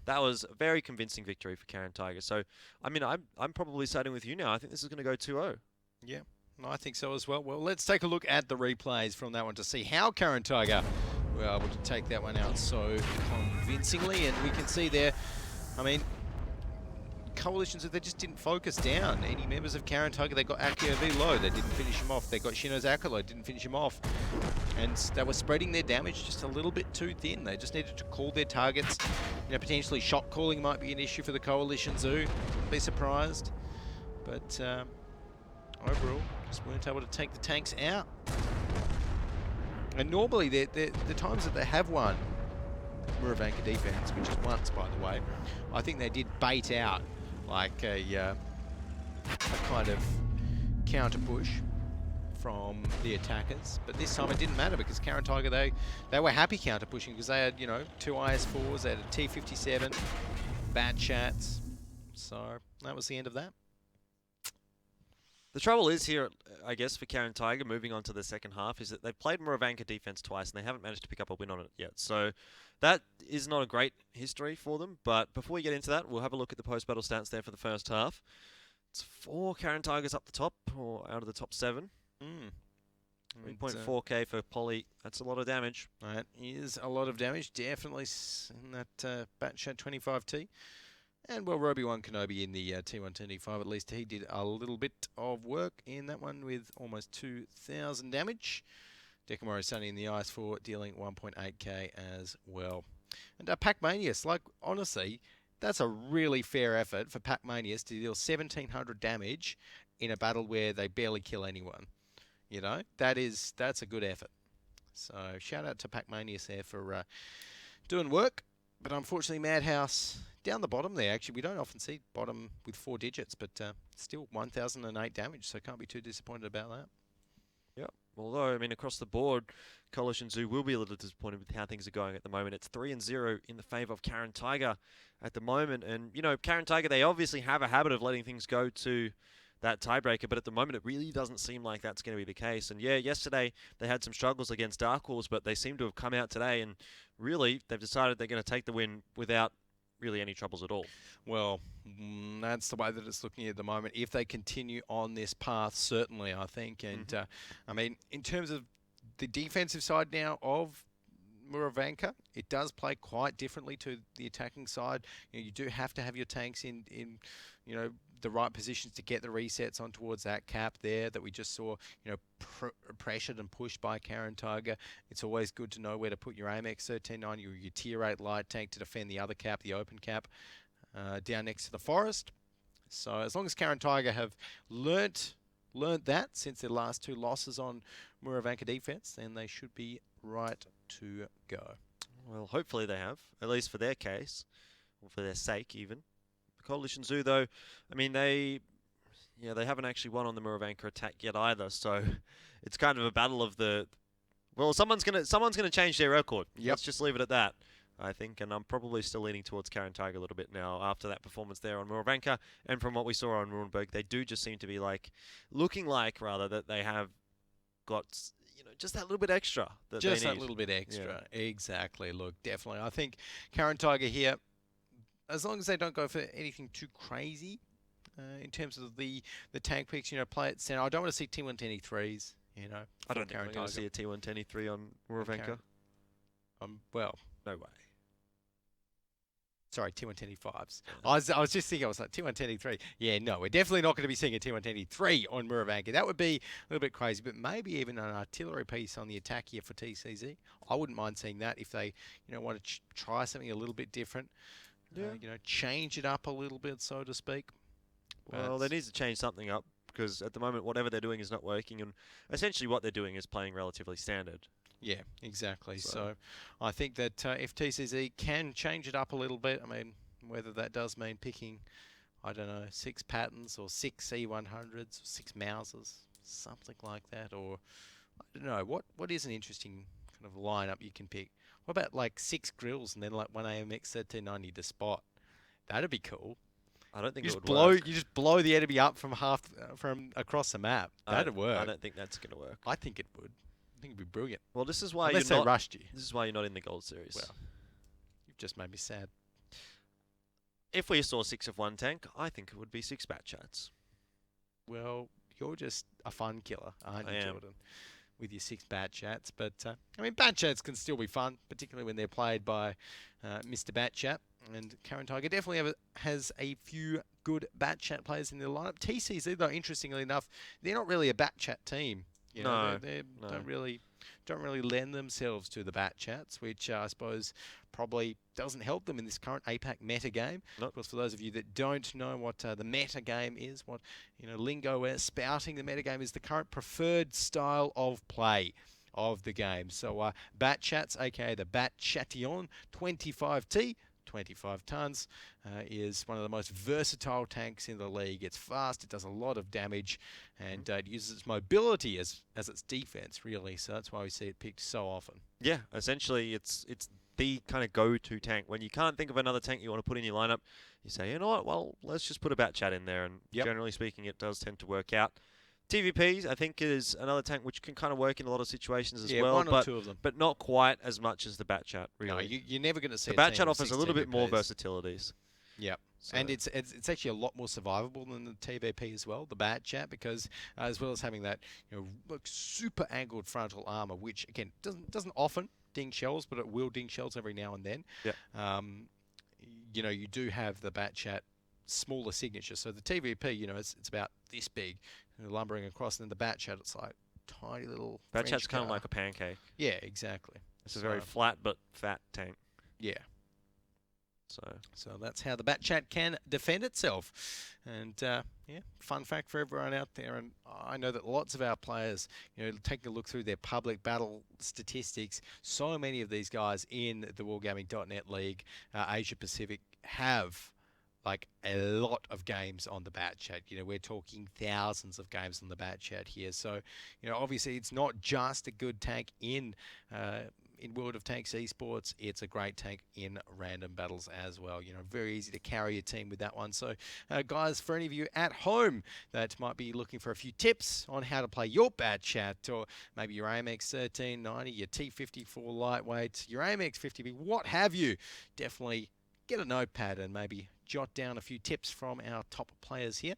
That was a very convincing victory for Caren Tiger. So, I mean, I'm probably siding with you now. I think this is going to go 2-0. Yeah, I think so as well. Well, let's take a look at the replays from that one to see how Caren Tiger were able to take that one out so convincingly. And we can see there, I mean, Coalitions, they just didn't focus down any members of Caren Tiger. They got Akio V low, they didn't finish him off. They got Shinozaka low, didn't finish him off. And they were spreading their damage just a little bit too thin. They just needed to call their targets. You know, potentially shot calling might be an issue for the Coalition Zoo. Be surprised. But overall, just weren't able to take the tanks out. And normally, the times that they have won Muravanka defense, which is once, by the way, I think they did bait out like a kind of counter push from the attackers. But this time it didn't matter because Caren Tiger, they were happy counter pushing because they had, you know, 2 IS-4s, they had a T57, Batchats. So that was the end of that. The trouble is here, I guess, for Caren Tiger, moving on to the second half, is that they've played Muravanka defense twice and they haven't managed to pick up a win on it yet. So that is not a great history for them. But before we get into that, we'll have a look at the post-battle stats there for the first half. It's 4 Caren Tigers up the top, or out of the top 7. 3.4k for Polly. That's a lot of damage. That is a lot of damage, definitely in that Batchat 25T. And well, Obi-Wan Kenobi in the T125, at least he did a little bit of work in that one with almost 2,000 damage. Decamora Sunny in the ice for dealing 1.8k as well. And Pac-Manius, like, honestly, that's a really fair effort for Pac-Manius to deal 1,700 damage in a battle where they barely kill anyone. You know, that's a good effort. So shout out to Pac-Manius there for doing work. But unfortunately, Madhouse down the bottom there. Actually, we don't often see bottom with 4 digits, but still 1,008 damage, so can't be too disappointed about that. Yep. Although, I mean, across the board, Coalition Zoo will be a little disappointed with how things are going at the moment. It's 3-0 in the favour of Caren Tiger at the moment. And, you know, Caren Tiger, they obviously have a habit of letting things go to that tiebreaker, but at the moment it really doesn't seem like that's going to be the case. And yeah, yesterday they had some struggles against Dark Horse, but they seem to have come out today and really they've decided they're going to take the win without really any troubles at all. Well, that's the way that it's looking at the moment. If they continue on this path, certainly, I think. And, I mean, in terms of the defensive side now of Muravanka, it does play quite differently to the attacking side. You know, you do have to have your tanks in you know, the right positions to get the resets on towards that cap there that we just saw, you know, pressured and pushed by Caren Tiger. It's always good to know where to put your AMX 1390 or your tier 8 light tank to defend the other cap, the open cap, down next to the forest. So as long as Caren Tiger have learnt that since their last 2 losses on Muravanka defense, then they should be right to go. Well, hopefully they have, at least for their case, or for their sake even. Coalition Zoo, though, I mean, they haven't actually won on the Muravanka attack yet either, so it's kind of a battle of the, well, someone's gonna change their record. Yep. Let's just leave it at that, I think, and I'm probably still leaning towards Caren Tiger a little bit now after that performance there on Muravanka, and from what we saw on Runeberg, they do just seem to be looking like that they have got, you know, just that little bit extra that just they need. that little bit extra, yeah. Exactly. Look, definitely, I think Caren Tiger here, as long as they don't go for anything too crazy in terms of the tank picks, you know, play it center. I don't want to see T123s, you know. I don't think we're going to see a T123 on Muravanka. Well, no way. Sorry, T125s. I was just thinking, I was like, T123. Yeah, no, we're definitely not going to be seeing a T123 on Muravanka. That would be a little bit crazy, but maybe even an artillery piece on the attack here for TCZ. I wouldn't mind seeing that if they, you know, want to try something a little bit different. Yeah. You know, change it up a little bit, so to speak. Well, they need to change something up because at the moment, whatever they're doing is not working, and essentially what they're doing is playing relatively standard. Yeah, exactly. So I think that if TCZ can change it up a little bit, I mean, whether that does mean picking, I don't know, 6 patterns or 6 E100s, 6 Mouses, something like that, or I don't know, what is an interesting kind of lineup you can pick? What about like 6 grills and then like 1 AMX 1390 to spot? That'd be cool. I don't think you it just would work. You just blow the enemy up from from across the map. That'd work. I don't think that's going to work. I think it would. I think it'd be brilliant. Well, this is why Unless they rushed you. This is why you're not in the gold series. Well, you've just made me sad. If we saw 6 of 1 tank, I think it would be 6 bat chats. Well, you're just a fun killer, aren't you, Jordan? With your 6 bat chats, but I mean, bat chats can still be fun, particularly when they're played by Mr. Bat Chat. And Caren Tiger definitely has a few good bat chat players in their lineup. TCZ, though, interestingly enough, they're not really a bat chat team. You know, they don't really lend themselves to the bat chats, which I suppose probably doesn't help them in this current APAC meta game. Nope. Of course, for those of you that don't know what the meta game is, what lingo we're spouting, the meta game is the current preferred style of play of the game. So bat chats, aka the Bat Chation 25T. 25 tons, is one of the most versatile tanks in the league. It's fast, it does a lot of damage, and it uses its mobility as its defense, really. So that's why we see it picked so often. Yeah, essentially it's the kind of go-to tank. When you can't think of another tank you want to put in your lineup, you say, you know what, well, let's just put a Bat Chat in there, and generally speaking, it does tend to work out. TVP, I think, is another tank which can kind of work in a lot of situations as well, one or two of them, but not quite as much as the Bat Chat. Really, no, you're never going to see the Bat Chat offers a little bit more versatilities. Yep. So. And it's actually a lot more survivable than the TVP as well, the Bat Chat, because as well as having that super angled frontal armor, which again doesn't often ding shells, but it will ding shells every now and then. Yeah. you know, you do have the Bat Chat smaller signature. So the TVP, you know, it's about this big, lumbering across, and then the Bat Chat, it's like tiny little. Bat French Chat's kind of car. like a pancake. Yeah, exactly. It's a very flat but fat tank. Yeah. So that's how the Bat Chat can defend itself. And yeah, fun fact for everyone out there. And I know that lots of our players, you know, taking a look through their public battle statistics, so many of these guys in the wargaming.net league, Asia Pacific, have like a lot of games on the Bat Chat. You know, we're talking thousands of games on the Bat Chat here. So, you know, obviously it's not just a good tank in World of Tanks esports, it's a great tank in random battles as well. You know, very easy to carry a team with that one. So, guys, for any of you at home that might be looking for a few tips on how to play your Bat Chat, or maybe your AMX 1390, your T54 lightweight, your AMX 50B, what have you, definitely get a notepad and maybe jot down a few tips from our top players here.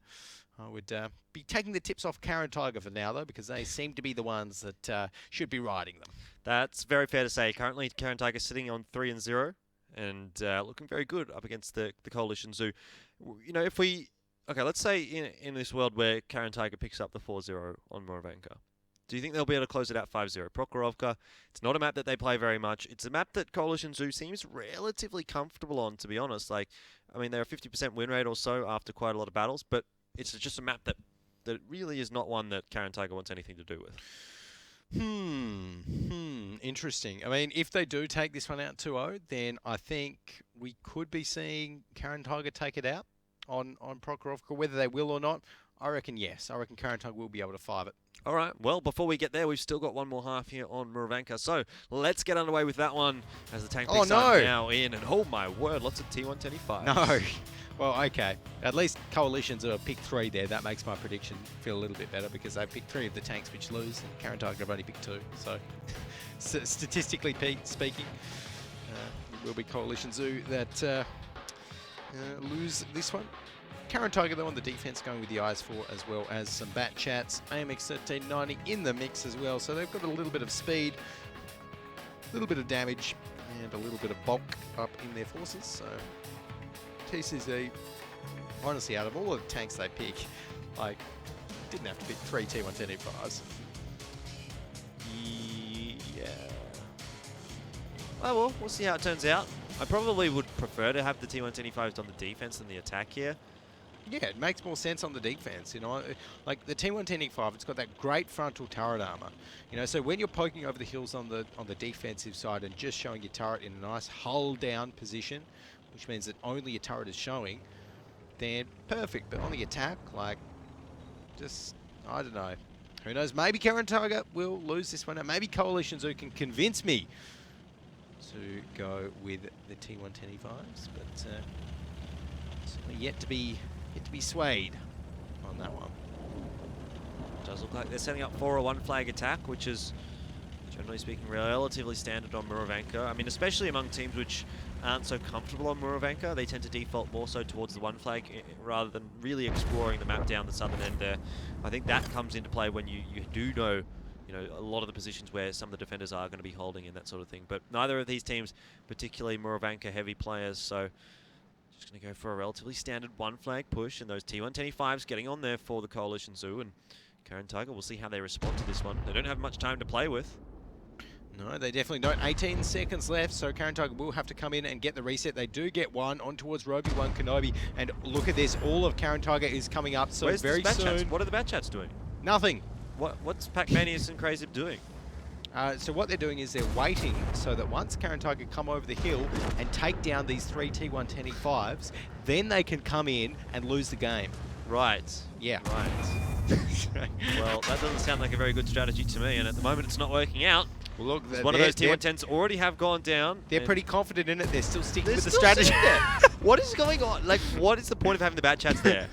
I would be taking the tips off Caren Tiger for now, though, because they seem to be the ones that should be riding them. that's very fair to say. Currently, Caren Tiger sitting on 3-0 and looking very good up against the Coalition Zoo. You know, let's say in this world where Caren Tiger picks up the 4-0 on Moravanka, do you think they'll be able to close it out 5-0? Prokhorovka, it's not a map that they play very much. It's a map that Coalition Zoo seems relatively comfortable on, to be honest. Like, I mean, they're a 50% win rate or so after quite a lot of battles, but it's just a map that really is not one that Caren Tiger wants anything to do with. Interesting. I mean, if they do take this one out 2-0, then I think we could be seeing Caren Tiger take it out on Prokhorovka. Whether they will or not, I reckon yes. I reckon Caren Tiger will be able to 5 it. All right, well, before we get there, we've still got one more half here on Moravanka. So let's get underway with that one as the tank picks are now in. And oh my word, lots of T125. No. Well, okay. At least Coalitions are pick 3 there. That makes my prediction feel a little bit better because they picked 3 of the tanks which lose, and Caren Tiger have only picked 2. So statistically speaking, it will be Coalition Zoo that lose this one. Caren Tiger, though, on the defense, going with the IS-4 as well as some Bat Chats. AMX 1390 in the mix as well. So they've got a little bit of speed, a little bit of damage, and a little bit of bulk up in their forces. So TCZ, honestly, out of all of the tanks they pick, like, didn't have to pick 3 T125s. Yeah. Well, we'll see how it turns out. I probably would prefer to have the T125s on the defense than the attack here. Yeah, it makes more sense on the defense, you know. Like the T125, it's got that great frontal turret armor, you know. So when you're poking over the hills on the defensive side and just showing your turret in a nice hull down position, which means that only your turret is showing, then perfect. But on the attack, like, just I don't know. Who knows? Maybe Caren Tiger will lose this one, and maybe Coalition Zoo can convince me to go with the T125s, but certainly yet to be swayed on that one. Does look like they're setting up for a 1-flag attack, which is, generally speaking, relatively standard on Moravanka. I mean, especially among teams which aren't so comfortable on Moravanka, they tend to default more so towards the 1-flag rather than really exploring the map down the southern end there. I think that comes into play when you do know, you know, a lot of the positions where some of the defenders are going to be holding and that sort of thing. But neither of these teams, particularly Moravanka heavy players, so just going to go for a relatively standard 1-flag push, and those T125s getting on there for the Coalition Zoo, and Caren Tiger, we'll see how they respond to this one. They don't have much time to play with. No, they definitely don't. 18 seconds left, so Caren Tiger will have to come in and get the reset. They do get one on towards Roby1 Kenobi, and look at this. All of Caren Tiger is coming up, so Where's very Bat soon. Chats? What are the Bat Chats doing? Nothing. What's Pac-Manius and Crazy doing? So what they're doing is they're waiting so that once Caren Tiger come over the hill and take down these 3 T125s, then they can come in and lose the game. Right. Yeah. Right. Well, that doesn't sound like a very good strategy to me, and at the moment it's not working out. Well, look, One of those T110s already have gone down. They're pretty confident in it. They're still sticking with the still strategy. sitting there. What is going on? Like, what is the point of having the Bat Chats there?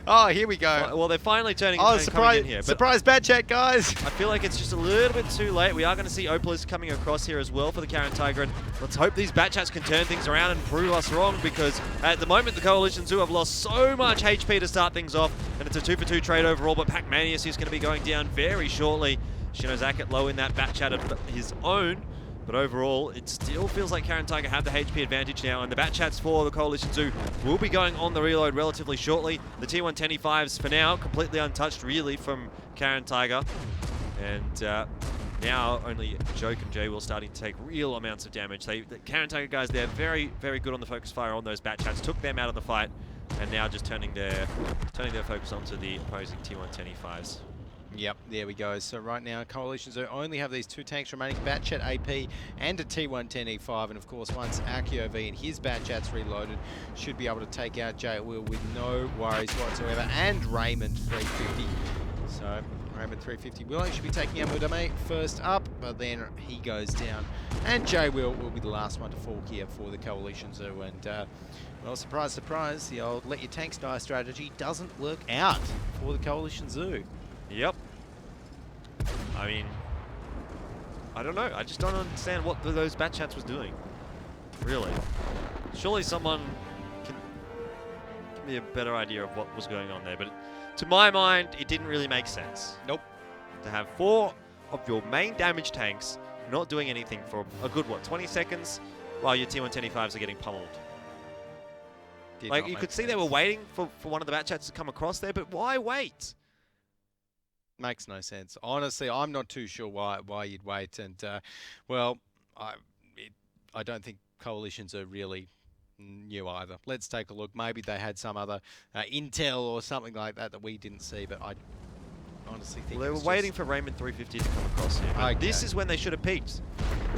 Oh, here we go. Well, they're finally turning Oh, and coming in here. But surprise Bat Chat, guys. I feel like it's just a little bit too late. We are going to see Opalis coming across here as well for the Caren Tiger, and let's hope these Bat Chats can turn things around and prove us wrong, because at the moment the Coalition Zoo have lost so much HP to start things off, and it's a 2-for-2 trade overall, but Pac-Manius is going to be going down very shortly. Shinozaket low in that Bat Chat of his own, But overall, it still feels like Caren Tiger have the HP advantage now, and the Bat Chats for the Coalition Zoo will be going on the reload relatively shortly. The T110E5s, for now, completely untouched, really, from Caren Tiger. And now only Joke and Jay will starting to take real amounts of damage. The Caren Tiger guys, they're very, very good on the focus fire on those Bat Chats, took them out of the fight, and now just turning their focus onto the opposing T110E5s. Yep, there we go. So right now, Coalition Zoo only have these two tanks remaining, Batchat AP and a T110E5, and of course once Akio V and his Batchat's reloaded, should be able to take out Jay Will with no worries whatsoever, and Raymond 350. So Raymond 350 will actually be taking out Mudame first up, but then he goes down, and Jay Will be the last one to fall here for the Coalition Zoo, and well, surprise, surprise, the old let your tanks die strategy doesn't work out for the Coalition Zoo. Yep. I mean, I don't know. I just don't understand what those Bat Chats was doing. Really. Surely someone can give me a better idea of what was going on there. But to my mind, it didn't really make sense. Nope. To have 4 of your main damage tanks not doing anything for a good, 20 seconds while your T110E5s are getting pummeled. Like, you could see they were waiting for one of the Bat Chats to come across there, but why wait? Makes no sense. Honestly, I'm not too sure why you'd wait. And, well, I don't think coalitions are really new either. Let's take a look. Maybe they had some other intel or something like that that we didn't see, but I honestly think well, they were waiting for Raymond 350 to come across here. Okay. This is when they should have peaked.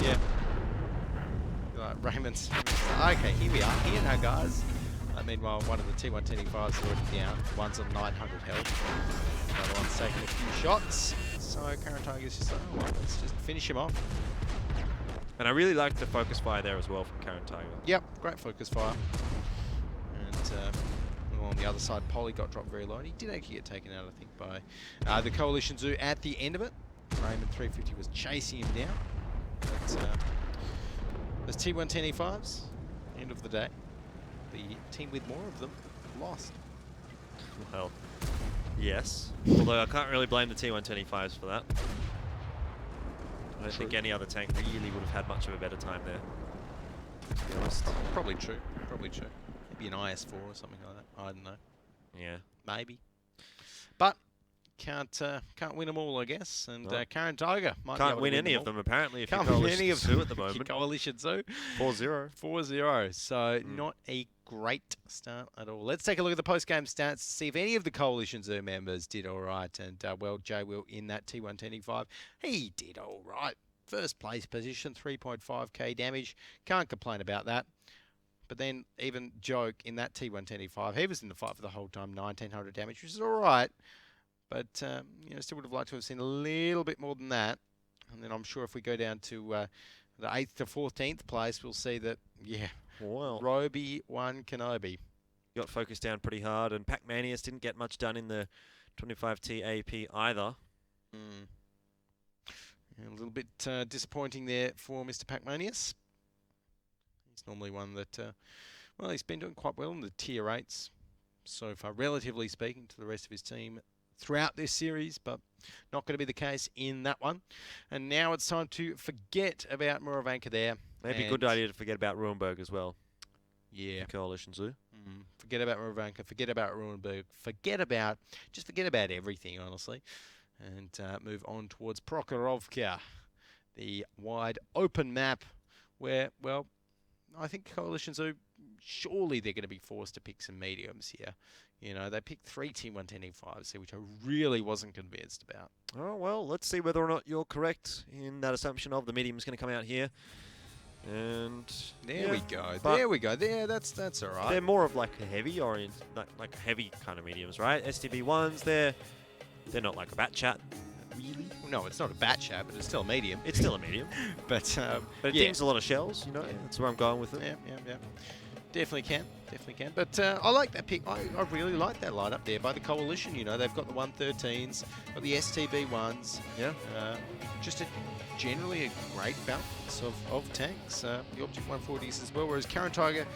Yeah. Raymond's... Okay, here we are. Here now, guys. Meanwhile, one of the T110E5s is already down. One's on 900 health. Another one's taking a few shots. So Caren Tiger's just like, oh, well, let's just finish him off. And I really liked the focus fire there as well from Caren Tiger. Yep, great focus fire. And on the other side, Polly got dropped very low. And he did actually get taken out, I think, by the Coalition Zoo at the end of it. Raymond 350 was chasing him down. But those T110E5s, end of the day, the team with more of them lost. Well, yes. Although I can't really blame the T110E5s for that. I don't think any other tank really would have had much of a better time there, to be honest. Probably true. Probably true. Maybe an IS-4 or something like that. I don't know. Yeah. Maybe. But can't win them all, I guess. And Caren Tiger might can't win any of them, apparently, if you're Can't win any of Coalition Zoo at the moment. Coalition Zoo. 4-0. 4-0. So not a great start at all. Let's take a look at the post-game stats to see if any of the Coalition Zoo members did all right. And, well, Jay Will in that T110E5, he did all right. First place position, 3.5k damage. Can't complain about that. But then even Joke in that T110E5, he was in the fight for the whole time, 1900 damage, which is all right. But, you know, still would have liked to have seen a little bit more than that. And then I'm sure if we go down to the 8th to 14th place, we'll see that, yeah, Well, Roby won Kenobi. got focused down pretty hard, and Pac-Manius didn't get much done in the 25T AP either. Yeah, a little bit disappointing there for Mr. Pac-Manius. He's normally one that, well, he's been doing quite well in the tier 8s so far, relatively speaking, to the rest of his team throughout this series, but not going to be the case in that one. And now it's time to forget about Muravanka there. Maybe a good idea to forget about Ruinberg as well. Yeah. Coalition Zoo. Forget about Muravanka, forget about Ruinberg, just forget about everything, honestly. And move on towards Prokhorovka, the wide open map where, well, I think Coalition Zoo, surely they're going to be forced to pick some mediums here. You know, they picked 3 T110E5s here, which I really wasn't convinced about. Oh, well, let's see whether or not you're correct in that assumption of the medium's going to come out here. And there we go. There we go. There, that's all right. They're more of like a heavy like heavy kind of mediums, right? STB1s, they're not like a Bat Chat, really. No, it's not a Bat Chat, but it's still a medium. It's still a medium. but it dings a lot of shells, you know. Yeah. That's where I'm going with it. Yeah. Definitely can. But I like that pick. I really like that lineup there by the Coalition. You know, they've got the 113s, got the STB1s. Yeah. Just generally a great balance of tanks. The Object 140s as well, whereas Caren Tiger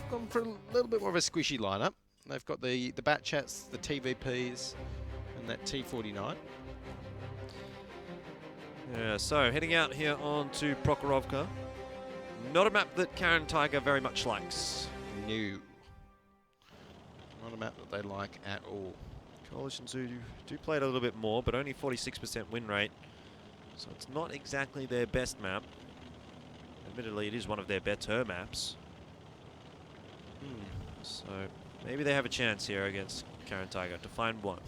gone for a little bit more of a squishy lineup. They've got the Bat Chats, the TVPs, and that T49. Yeah, so heading out here onto Prokhorovka. Not a map that Caren Tiger very much likes. No. Not a map that they like at all. Coalition Zoo do play it a little bit more, but only 46% win rate. So it's not exactly their best map. Admittedly, it is one of their better maps. So maybe they have a chance here against Caren Tiger to find one.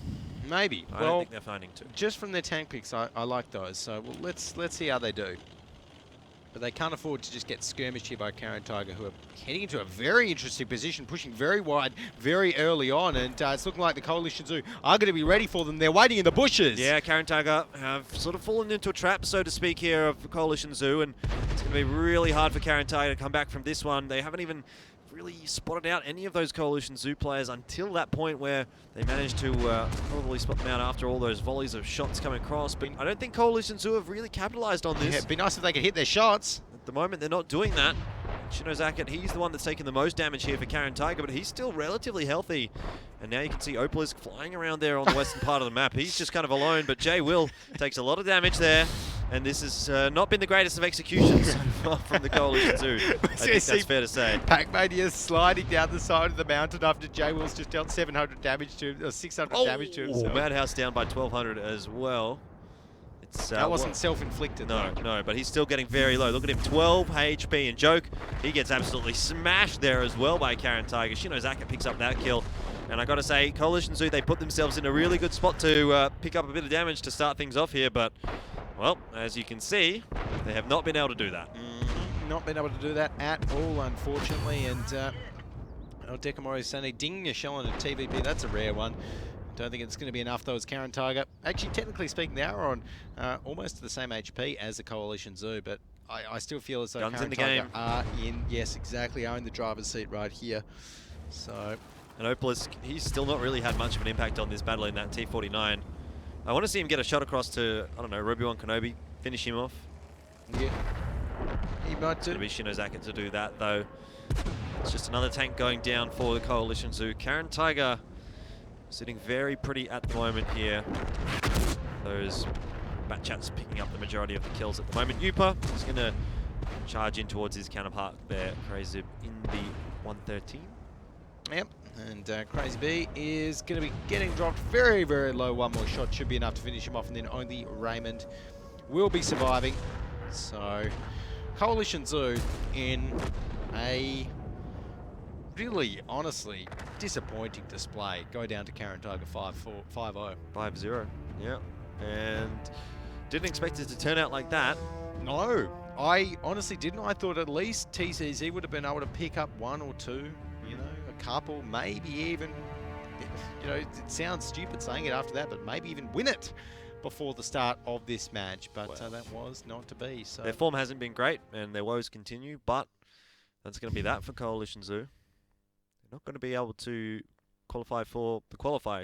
Maybe. I Well, don't think they're finding two. just from their tank picks, I like those. So well, let's see how they do. But they can't afford to just get skirmished here by Caren Tiger, who are heading into a very interesting position, pushing very wide, very early on, and it's looking like the Coalition Zoo are going to be ready for them. They're waiting in the bushes. Yeah, Caren Tiger have sort of fallen into a trap, so to speak, here of Coalition Zoo, and it's going to be really hard for Caren Tiger to come back from this one. They haven't even really spotted out any of those Coalition Zoo players until that point where they managed to probably spot them out after all those volleys of shots coming across. But I don't think Coalition Zoo have really capitalized on this. Yeah, it'd be nice if they could hit their shots. At the moment, they're not doing that. Shinozaka, he's the one that's taken the most damage here for Caren Tiger, but he's still relatively healthy. And now you can see Opalisk flying around there on the western part of the map. He's just kind of alone, but Jay Will takes a lot of damage there. And this has not been the greatest of executions so far from the Coalition Zoo. I think that's fair to say. Pac-Mania sliding down the side of the mountain after Jay Will's just dealt 700 damage to him, or 600 damage to himself. Madhouse down by 1,200 as well. It's, that wasn't self-inflicted. No, no, but he's still getting very low. Look at him, 12 HP. And Joke, he gets absolutely smashed there as well by Caren Tiger. Shinozaka picks up that kill. And I got to say, Coalition Zoo, they put themselves in a really good spot to pick up a bit of damage to start things off here. But, well, as you can see, they have not been able to do that. Not been able to do that at all, unfortunately. And Dekamori Sane dinging a shell on a TVP. That's a rare one. Don't think it's going to be enough, though, as Caren Tiger. Actually, technically speaking, they are on almost the same HP as the Coalition Zoo, but I still feel as though Guns Caren in the Tiger game. are in. Yes, exactly. Are in the driver's seat right here. So. And Opalisk, he's still not really had much of an impact on this battle in that T49. I want to see him get a shot across to, I don't know, Obi-Wan Kenobi, finish him off. Yeah. He might do. It'll be Shinozaka to do that, though. It's just another tank going down for the Coalition Zoo. Caren Tiger sitting very pretty at the moment here. Those Batchats picking up the majority of the kills at the moment. Yupa is going to charge in towards his counterpart there, Crazy in the 113. Yep, and Crazy B is going to be getting dropped very, very low. One more shot should be enough to finish him off, and then only Raymond will be surviving. So, Coalition Zoo in a really, honestly, disappointing display. Go down to Caren Tiger 5-0. 5-0, yeah. And didn't expect it to turn out like that. No, I honestly didn't. I thought at least TCZ would have been able to pick up one or two, you know, a couple, maybe even, you know, it sounds stupid saying it after that, but maybe even win it before the start of this match. But Well, that was not to be. So their form hasn't been great, and their woes continue, but that's going to be that for Coalition Zoo. They're not going to be able to qualify for the qualify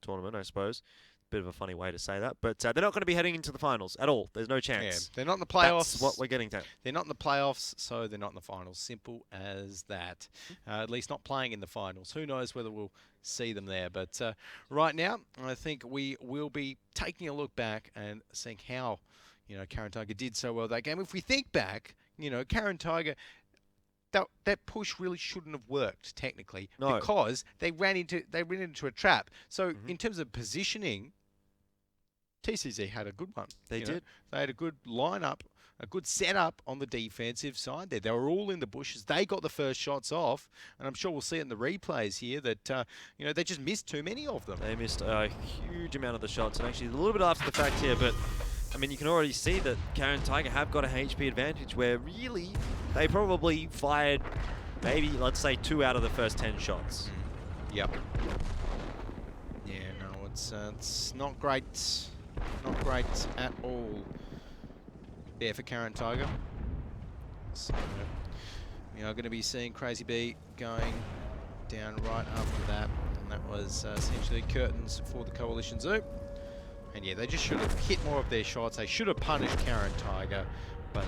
tournament, I suppose. Bit of a funny way to say that, but they're not going to be heading into the finals at all. There's no chance. yeah, they're not in the playoffs. That's what we're getting to. They're not in the playoffs, so they're not in the finals. Simple as that. At least not playing in the finals. Who knows whether we'll see them there. But right now, I think we will be taking a look back and seeing how, you know, Caren Tiger did so well that game. If we think back, you know, Caren Tiger, that push really shouldn't have worked technically, No. because they ran into a trap. So in terms of positioning, TCZ had a good one. They you know. did. They had a good lineup, a good setup on the defensive side there. They were all in the bushes. They got the first shots off, and I'm sure we'll see it in the replays here that, you know, they just missed too many of them. They missed a huge amount of the shots, and actually a little bit after the fact here, but I mean, you can already see that Caren Tiger have got a HP advantage where really they probably fired maybe, let's say, 2 out of the first 10 shots. Yep. Yeah, no, it's not great. Not great at all there for Caren Tiger. So we are going to be seeing Crazy B going down right after that. And that was essentially curtains for the Coalition Zoo. And yeah, they just should have hit more of their shots. They should have punished Caren Tiger, but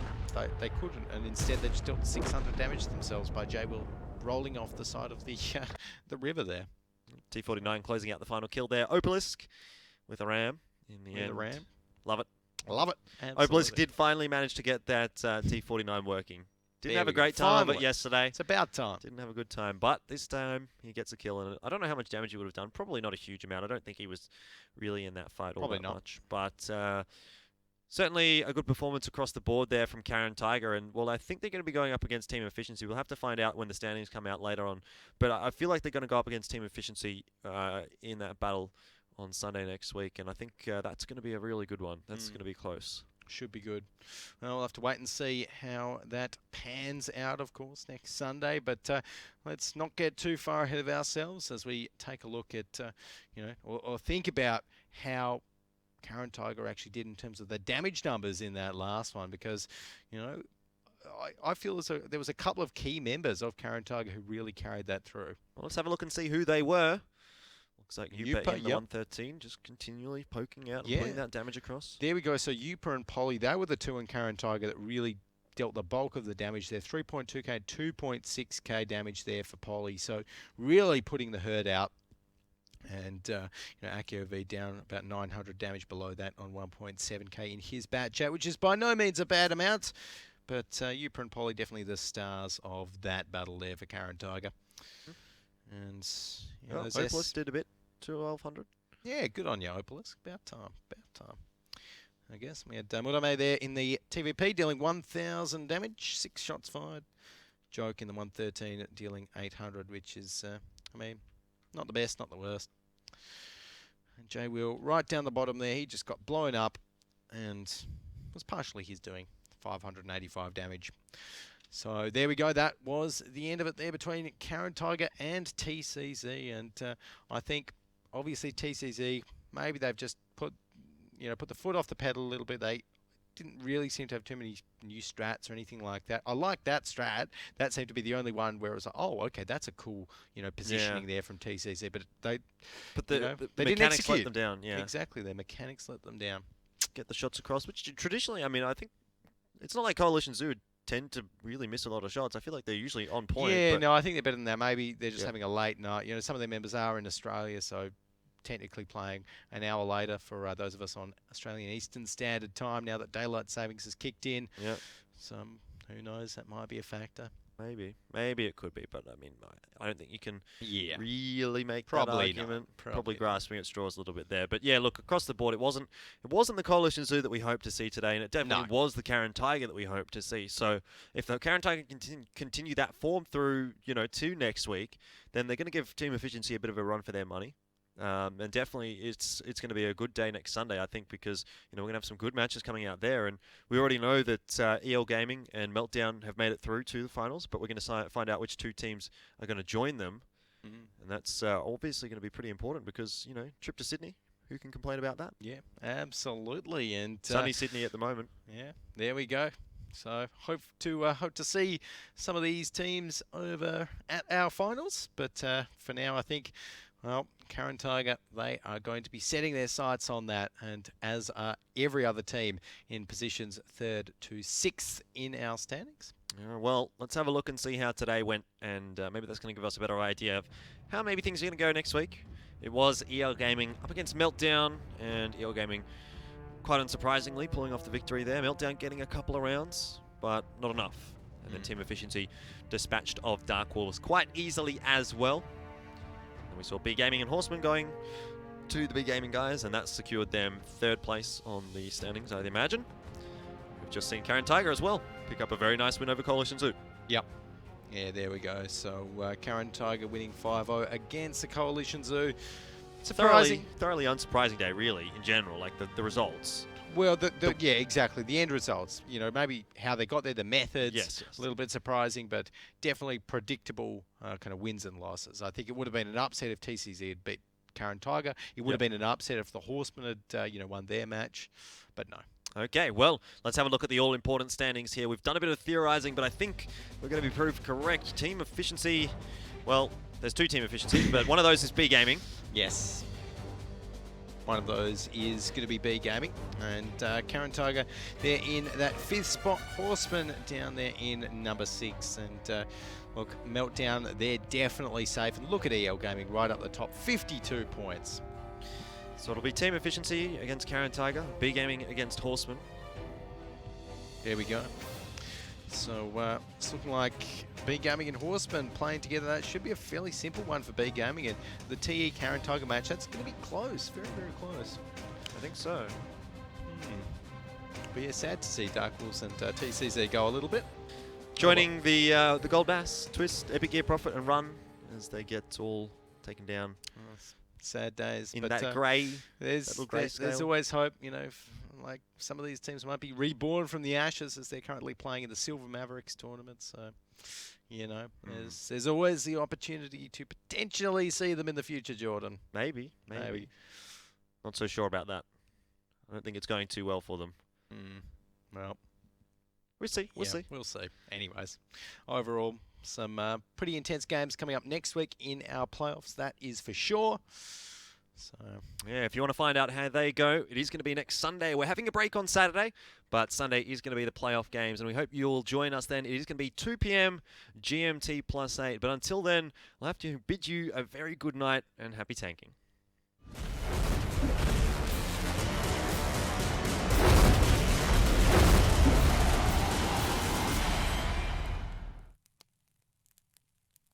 they couldn't. And instead they just dealt 600 damage to themselves by Jay Will rolling off the side of the river there. T49 closing out the final kill there. Opalisk with a ram in the end. The ram. Love it. Love it. Obelisk Absolutely. did finally manage to get that T49 working. Didn't There have we a go. great time of it Finally. yesterday. It's about time. Didn't have a good time, but this time he gets a kill, and I don't know how much damage he would have done. Probably not a huge amount. I don't think he was really in that fight all Probably that not. much. But certainly a good performance across the board there from Caren Tiger, and well, I think they're going to be going up against Team Efficiency. We'll have to find out when the standings come out later on, but I feel like they're going to go up against Team Efficiency in that battle on Sunday next week, and I think that's going to be a really good one. That's going to be close. Should be good. Well, we'll have to wait and see how that pans out, of course, next Sunday. But let's not get too far ahead of ourselves as we take a look at, or think about how Caren Tiger actually did in terms of the damage numbers in that last one. Because, I feel as though there was a couple of key members of Caren Tiger who really carried that through. Well, let's have a look and see who they were. Looks like Upa in the yep. 113, just continually poking out and Yeah. putting that damage across. There we go. So Upa and Polly, they were the two in Caren Tiger that really dealt the bulk of the damage there. 3.2k, 2.6k damage there for Polly. So really putting the herd out. And Akio V down about 900 damage below that on 1.7k in his bat chat, which is by no means a bad amount. But Upa and Polly definitely the stars of that battle there for Caren Tiger. And Opalus did a bit, 1200. Yeah, good on you, Opalus. About time. I guess we had Murame there in the TVP dealing 1,000 damage, 6 shots fired. Joke in the 113 dealing 800, which is, not the best, not the worst. And J Will right down the bottom there, he just got blown up and was partially his doing, 585 damage. So there we go. That was the end of it there between Caren Tiger and TCZ. And I think, obviously, TCZ, maybe they've just put the foot off the pedal a little bit. They didn't really seem to have too many new strats or anything like that. I like that strat. That seemed to be the only one where it was like, oh, okay, that's a cool, positioning there from TCZ. But they didn't mechanics execute. let them down. Yeah, exactly. Their mechanics let them down. Get the shots across, which traditionally, I think it's not like Coalition Zoo tend to really miss a lot of shots. I feel like they're usually on point. Yeah, but no, I think they're better than that. Maybe they're just having a late night. Some of their members are in Australia, so technically playing an hour later for those of us on Australian Eastern Standard Time now that daylight savings has kicked in. Yeah. So who knows? That might be a factor. Maybe it could be, but I don't think you can Yeah. really make Probably that argument. not. Probably grasping at straws a little bit there. But yeah, look, across the board, it wasn't the Coalition Zoo that we hoped to see today, and it definitely was the Caren Tiger that we hoped to see. So if the Caren Tiger continue that form through, to next week, then they're going to give Team Efficiency a bit of a run for their money. And definitely it's going to be a good day next Sunday, I think, because we're going to have some good matches coming out there, and we already know that EL Gaming and Meltdown have made it through to the finals, but we're going to find out which two teams are going to join them, and that's obviously going to be pretty important because trip to Sydney, who can complain about that? Yeah, absolutely. And sunny Sydney at the moment. Yeah, there we go. So hope to see some of these teams over at our finals, but for now I think. Well, Caren Tiger, they are going to be setting their sights on that, and as are every other team in positions 3rd to 6th in our standings. Well, let's have a look and see how today went, and maybe that's going to give us a better idea of how maybe things are going to go next week. It was EL Gaming up against Meltdown, and EL Gaming, quite unsurprisingly, pulling off the victory there. Meltdown getting a couple of rounds, but not enough. And then Team Efficiency dispatched of Dark Wolves quite easily as well. And we saw B Gaming and Horseman going to the B Gaming guys, and that secured them 3rd place on the standings, I'd imagine. We've just seen Caren Tiger as well pick up a very nice win over Coalition Zoo. Yep. Yeah, there we go. So Caren Tiger winning 5-0 against the Coalition Zoo. Surprising. Thoroughly unsurprising day, really, in general, like the results. Well, yeah, exactly. The end results, maybe how they got there, the methods, yes. A little bit surprising, but definitely predictable kind of wins and losses. I think it would have been an upset if TCZ had beat Caren Tiger. It would have been an upset if the Horsemen had, won their match, but no. Okay, well, let's have a look at the all-important standings here. We've done a bit of theorizing, but I think we're going to be proved correct. Team Efficiency, well, there's 2 Team Efficiencies, but one of those is B Gaming. Yes. One of those is going to be B Gaming, and Caren Tiger, they're in that 5th spot. Horseman down there in number 6, and look, Meltdown, they're definitely safe. And look at EL Gaming right up the top, 52 points. So it'll be Team Efficiency against Caren Tiger, B Gaming against Horseman. There we go. So it's looking like B Gaming and Horseman playing together. That should be a fairly simple one for B Gaming. And the TE Caren Tiger match, that's going to be close. Very, very close. I think so. But yeah, sad to see Dark Wolves and TCZ go a little bit. Joining the Gold Bass, Twist, Epic Gear Profit and Run as they get all taken down. Sad days. In but that grey, there's always hope, you know, like some of these teams might be reborn from the ashes as they're currently playing in the Silver Mavericks tournament. So, you know, there's always the opportunity to potentially see them in the future, Jordan. Maybe. Not so sure about that. I don't think it's going too well for them. Well, we'll see. We'll see. Anyways, overall, some pretty intense games coming up next week in our playoffs. That is for sure. So yeah, if you want to find out how they go, it is going to be next Sunday. We're having a break on Saturday, but Sunday is going to be the playoff games, and we hope you'll join us then. It is going to be 2 p.m. GMT +8. But until then, I'll have to bid you a very good night and happy tanking.